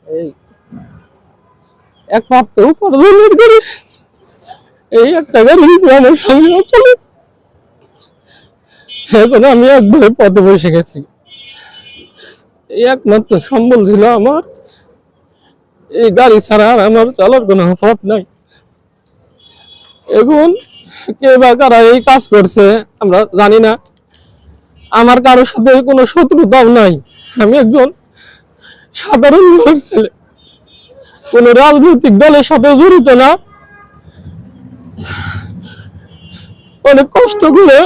এই একমাত্র উপার্জনের করে এই একটা গাড়ি আমার সঙ্গে চলে। এখন আমি একবারে পথে বসে গেছি। এই একমাত্র সম্বল ছিল আমার, এই গাড়ি ছাড়া আর আমার চলার কোনো পথ নাই। এখন কে বা কারা এই কাজ করছে আমরা জানি না। আমার কারোর সাথে কোনো শত্রুতাও নাই, আমি একজন সাধারণ ঘরের ছেলে, কোনো রাজনৈতিক দলের সাথে জড়িত না। অনেক কষ্ট করে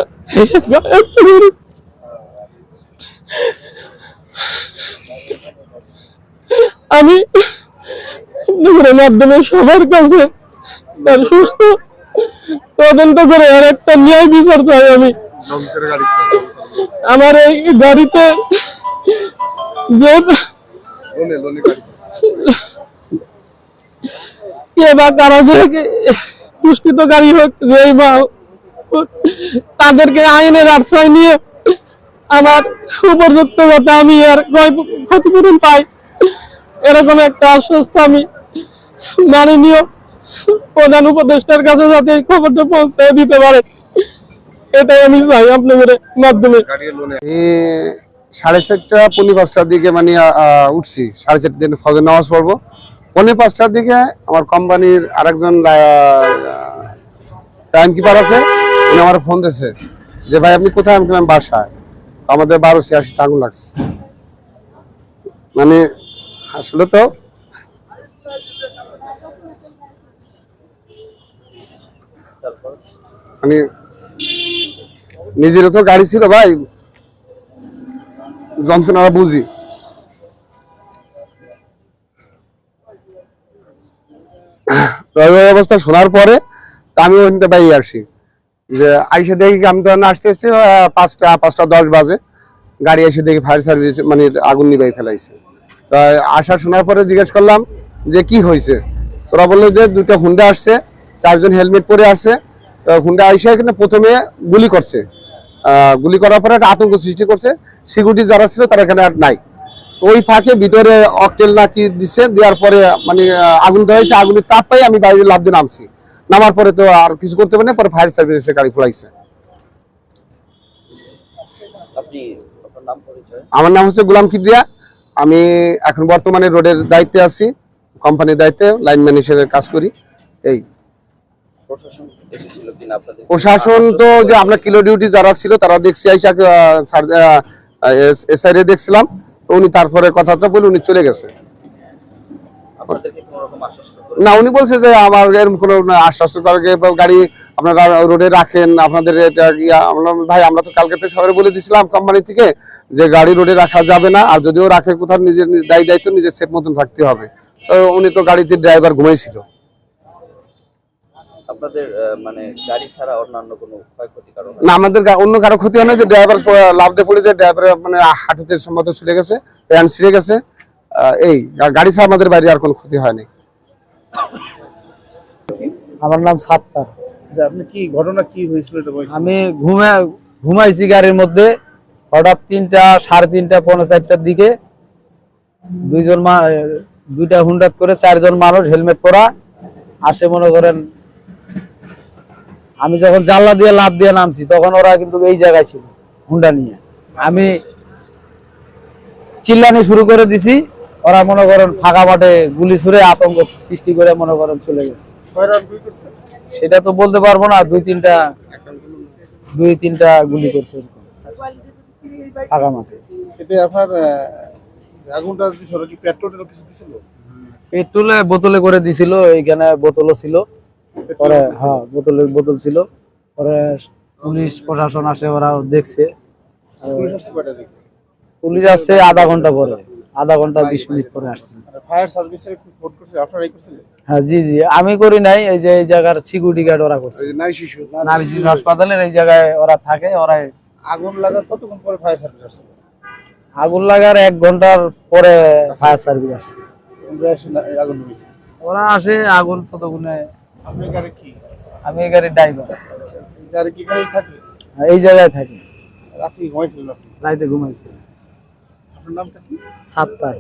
আমি আপনাদের মাধ্যমে সবার কাছে তার সুস্থ তদন্ত করে আর একটা ন্যায় বিচার চাই। আমি আমার এই গাড়িতে যে কে বা কারা যে দুষ্কৃতকারী হোক, যেই বা তাদেরকে আইনের আশ্রয় নিয়ে আমার উপযুক্ত যাতে আমি আর ক্ষতিপূরণ পাই, এরকম একটা আশ্বস্ত আমি মাননীয় প্রধান উপদেষ্টার কাছে যাতে এই খবরটা পৌঁছে দিতে পারে, এটাই আমি চাই আপনাদের মাধ্যমে। 4:30 পৌনে 5টার দিকে মানে উঠছি, 4:30 দিন ফজর নামাজ পড়বো। পৌনে 5টার দিকে আমার কোম্পানির আরেকজন টাইম কিপার আছে, উনি আমার ফোন দিয়েছে যে ভাই আপনি কোথায়? আমি বললাম বাসায়। আমাদের 1286 আগুন লাগছে। মানে আসলে তো মানে নিজেরও তো গাড়ি ছিল ভাই, যন্ত্রণা বুঝি। অবস্থা শোনার পরে আমি ওইটা বাইরে আসি, যে আইসে দেখি আমি তো আসতে আসছি 5:10 বাজে, গাড়ি এসে দেখি ফায়ার সার্ভিস মানে আগুন নিভাই ফেলাইছে। তাই আসা শোনার পরে জিজ্ঞেস করলাম যে কি হয়েছে, তোরা বললো যে 2টা হুন্ডা আসছে, 4 জন হেলমেট পরে আসছে। হুন্ডা আইসা এখানে প্রথমে গুলি করছে, গুলি করার পরে একটা আতঙ্ক সৃষ্টি করছে, সিকিউরিটি যারা ছিল তারা এখানে আর নাই। তো ওই ফাঁকে ভিতরে অকটেল না কি দিচ্ছে, দেওয়ার পরে মানে আগুন ধরেছে। আগুনের তাপ পাই আমি বাইরে লাফ দিয়ে নামছি, নামার পরে তো আর কিছু করতে পারি না, পরে ফায়ার সার্ভিসে গাড়ি ফেলাইছে। আমার নাম হচ্ছে গোলাম কিবরিয়া। আমি এখন বর্তমানে রোডের দায়িত্বে আছি, কোম্পানির দায়িত্বে লাইনম্যান হিসেবে কাজ করি। এই প্রশাসন তো যে আমরা কিলো ডিউটি যারা ছিল তারা দেখছি এসআইরে দেখছিলাম, তো উনি তারপরে কথাটা বলে উনি চলে গেছে। না, উনি বলছে যে আমার এরকম কোনো আশ্বাস গাড়ি আপনারা রোডে রাখেন, আপনাদের এটা ভাই আমরা তো কালকে সবাই বলে দিয়েছিলাম কোম্পানি থেকে যে গাড়ি রোডে রাখা যাবে না, আর যদিও রাখে কোথাও নিজের দায়িত্ব নিজের সেফ মতন থাকতে হবে। তো উনি তো গাড়িতে ড্রাইভার ঘুমাইছিল। আপনাদের মানে গাড়ি ছাড়া অন্যান্য কোনো ক্ষয়ক্ষতি কারণ না, আমাদের অন্য কারো ক্ষতি হয় না, যে ড্রাইভার লাফ দিয়ে পড়েছে, ড্রাইভার মানে হাঁটুতে সম্মত চলে গেছে, প্যান্ট ছিঁড়ে গেছে। এই গাড়ি ছাড়া আমাদের বাইরে আর কোনো ক্ষতি হয়নি। আমার নাম সাত্তার। আপনি কি ঘটনা কি হয়েছিল? আমি ঘুমাইছি গাড়ির মধ্যে, হঠাৎ 3টা 3:30 পৌনে 4টার দিকে 2টা হুন্ডাত করে 4 জন মানুষ হেলমেট পরা আসে। মনে করেন আমি যখন জানলা দিয়ে লাফ দিয়ে নামছি তখন ওরা কিন্তু এই জায়গায় ছিল হুন্ডা নিয়ে। আমি চিল্লানি শুরু করে দিছি, ওরা মনে করেন ফাঁকা মাঠে গুলি ছুড়ে আতঙ্ক সৃষ্টি করে মনে করেন চলে গেছে। সেটা তো বলতে পারবো না, 2-3টা গুলি করছে ফাঁকা মাঠে। এতে আপনার আগুনটা দিছিল কি পেট্রোল কিছু দিছিল? পেট্রোলে বোতলে করে দিছিল, এইখানে বোতলও ছিল। পরে হ্যাঁ বোতল ছিল। পরে পুলিশ প্রশাসন আসে, ওরা দেখছে। পুলিশ আসছে আধা ঘন্টা পরে, আধা ঘন্টা 20 মিনিট পরে আসছে। ফায়ার সার্ভিসে ফোন করছে, আপনারাই করছিলেন? হ্যাঁ জি আমি করি নাই, এই যে এই জায়গার সিকিউরিটি গার্ড ওরা করছে। নারী শিশু হাসপাতালের এই জায়গায় ওরা থাকে। ওরা আগুন লাগার কতক্ষণ পরে ফায়ার সার্ভিস আসছে? আগুন লাগার 1 ঘন্টার পরে ফায়ার সার্ভিস আসছে। আগুন হয়েছে, ওরা আসে, আগুন ততক্ষণে। আপনি গাড়ি কি? আমি এই গাড়ির ড্রাইভার। গাড়ি কি এখানেই থাকে? এই জায়গায় থাকি। রাতে ঘুমাইছিলেন? রাতে ঘুমাইছি। আপনার নামটা কি? সাত্তার।